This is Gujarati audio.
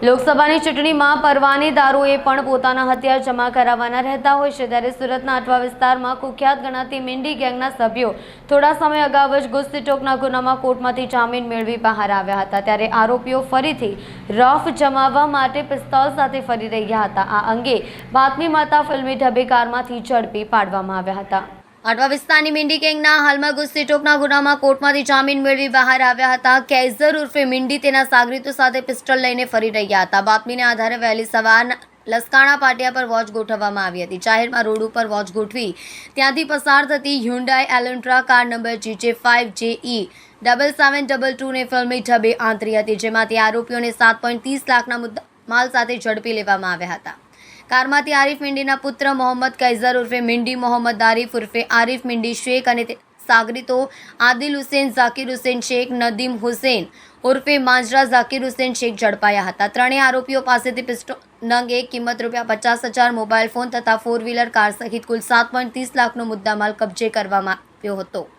લોકસભાની ચૂંટણીમાં પરવાનેદારોએ પણ પોતાના હથિયાર જમા કરાવવાના રહેતા હોય છે, ત્યારે સુરતના અટવા વિસ્તારમાં કુખ્યાત ગણાતી મીંડી ગેંગના સભ્યો થોડા સમય અગાઉ જ ગુસ્તીટોકના ગુનામાં કોર્ટમાંથી જામીન મેળવી બહાર આવ્યા હતા, ત્યારે આરોપીઓ ફરીથી રફ જમાવવા માટે પિસ્તોલ સાથે ફરી રહ્યા હતા। આ અંગે બાતમી મળતા ફિલ્મી ઢબે કારમાંથી ઝડપી પાડવામાં આવ્યા હતા। અટવા વિસ્તારની મીંડી ગેંગના હાલમાં ગુસ્તીટોકના ગુનામાં કોર્ટમાંથી જામીન મેળવી બહાર આવ્યા હતા। કૈઝર ઉર્ફે મીંડી તેના સાગરીતો સાથે પિસ્તોલ લઈને ફરી રહ્યા હતા। બાતમીને આધારે વહેલી સવાર લસકાણા પાટિયા પર વોચ ગોઠવવામાં આવી હતી। જાહેરમાં રોડ ઉપર વોચ ગોઠવી ત્યાંથી પસાર થતી હ્યુન્ડાઈ એલેન્ટ્રા કાર નંબર GJ5JE 7722 ને ફિલ્મી ઢબે આંતરી હતી, જેમાંથી આરોપીઓને 7.30 લાખના મુદ્દામાલ સાથે ઝડપી લેવામાં આવ્યા હતા। કારમાંથી આરિફ મીંડીના પુત્ર મોહમ્મદ કૈઝર ઉર્ફે મીંડી, મોહમ્મદ આરિફ ઉર્ફે આરિફ મીંડી શેખ અને સાગરીતો આદિલ હુસેન, ઝાકીર હુસેન શેખ, નદીમ હુસેન ઉર્ફે માંજરા, ઝાકીર હુસેન શેખ ઝડપાયા હતા। ત્રણેય આરોપીઓ પાસેથી પિસ્તોલ નંગ એક કિંમત ₹50,000, મોબાઈલ ફોન તથા 4 વ્હીલર કાર સહિત કુલ 7.30 લાખનો મુદ્દામાલ કબજે કરવામાં આવ્યો હતો।